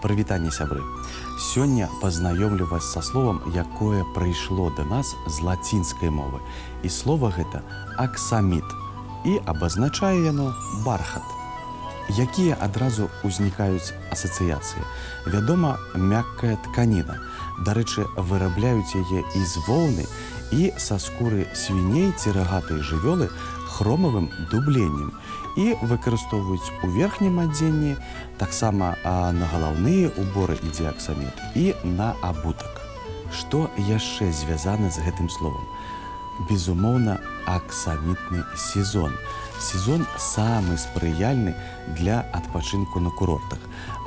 Прывітанне, сябры. Сёння пазнаёмлю вас са словам, якое прыйшло да нас з лацінскай мовы. І слова гэта аксаміт. І абазначае яно бархат. Якія адразу ўзнікаюць асацыяцыі? Вядома, мяккая тканіна. Дарэчы, вырабляюць яе і з воўны, і са скуры свіней ці рагатай жывёлы хромавым дубленнем. І выкарыстоўваюць у верхнім адзенні, таксама на галаўныя уборы ідзе аксаміт, і на абутак. Што яшчэ звязана з гэтым словам? Безумоўна, аксамітны сезон. Сезон самы спрыяльны для адпачынку на курортах.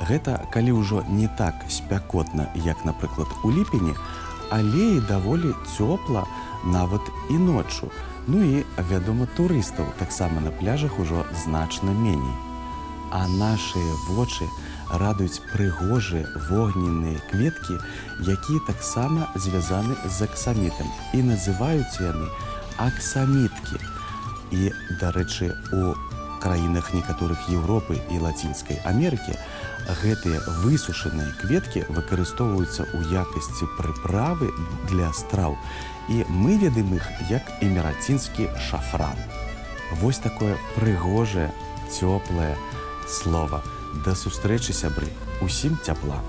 Гэта калі ўжо не так спякотна, як, напрыклад, у ліпені, але і даволі цёпла нават і ноччу. Ну і, вядома, турыстаў таксама на пляжах ужо значна меней. А нашыя вочы радуюць прыгожыя вогненныя кветкі, якія таксама звязаны з аксамітам. І называюцца яны аксаміткі. І, дарэчы, у краінах некаторых Еўропы і Лацінскай Амерыкі гэтыя высушаныя кветкі выкарыстоўваюцца ў якасці прыправы для страў. І мы ведаем іх як эмірацінскі шафран. Вось такое прыгожае, цёплае слова. Да сустрэчы, сябры. Усім цяпла.